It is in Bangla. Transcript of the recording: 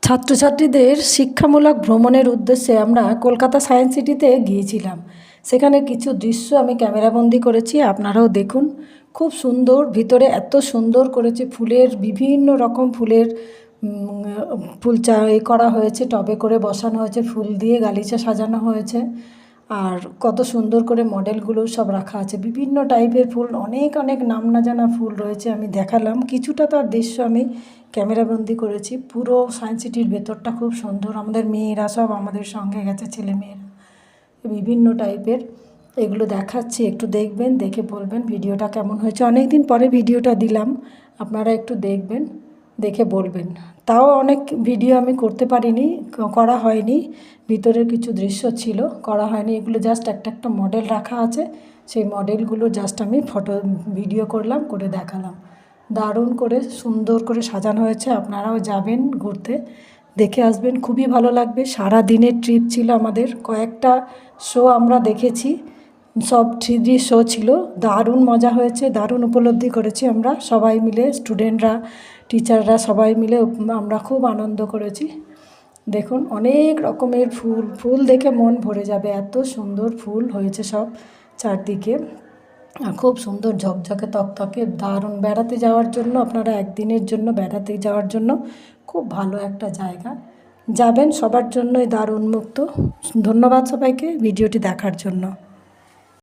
ছাত্রছাত্রীদের শিক্ষামূলক ভ্রমণের উদ্দেশ্যে আমরা কলকাতা সায়েন্স সিটিতে গিয়েছিলাম। সেখানে কিছু দৃশ্য আমি ক্যামেরাবন্দি করেছি, আপনারাও দেখুন। খুব সুন্দর, ভিতরে এত সুন্দর করেছে, ফুলের বিভিন্ন রকম ফুলের ফুল করা হয়েছে, টবে করে বসানো হয়েছে, ফুল দিয়ে গালিচা সাজানো হয়েছে। আর কত সুন্দর করে মডেলগুলো সব রাখা আছে, বিভিন্ন টাইপের ফুল, অনেক অনেক নাম না জানা ফুল রয়েছে। আমি দেখালাম কিছুটা, তার দৃশ্য আমি ক্যামেরাবন্দি করেছি। পুরো সায়েন্স সিটির ভেতরটা খুব সুন্দর। আমাদের মেয়েরা সব আমাদের সঙ্গে গেছে, ছেলে মেয়েরা বিভিন্ন টাইপের। এগুলো দেখাচ্ছি, একটু দেখবেন, দেখে বলবেন ভিডিওটা কেমন হয়েছে। অনেক দিন পরে ভিডিওটা দিলাম, আপনারা একটু দেখবেন, দেখে বলবেন। তাও অনেক ভিডিও আমি করতে পারিনি, করা হয়নি, ভিতরের কিছু দৃশ্য ছিল, করা হয়নি। এগুলো জাস্ট একটা একটা মডেল রাখা আছে, সেই মডেলগুলো জাস্ট আমি ভিডিও করলাম, করে দেখালাম। দারুণ করে সুন্দর করে সাজানো হয়েছে। আপনারাও যাবেন ঘুরতে, দেখে আসবেন, খুবই ভালো লাগবে। সারা দিনের ট্রিপ ছিল আমাদের, কয়েকটা শো আমরা দেখেছি, সব 3D শো ছিল। দারুণ মজা হয়েছে, দারুণ উপলব্ধি করেছি আমরা সবাই মিলে, স্টুডেন্টরা, টিচাররা সবাই মিলে আমরা খুব আনন্দ করেছি। দেখুন অনেক রকমের ফুল, ফুল দেখে মন ভরে যাবে, এত সুন্দর ফুল হয়েছে সব চারদিকে। আর খুব সুন্দর ঝকঝকে তকতকে, দারুণ। বেড়াতে যাওয়ার জন্য, আপনারা একদিনের জন্য বেড়াতে যাওয়ার জন্য খুব ভালো একটা জায়গা, যাবেন, সবার জন্যই দারুণ উন্মুক্ত। ধন্যবাদ সবাইকে ভিডিওটি দেখার জন্য।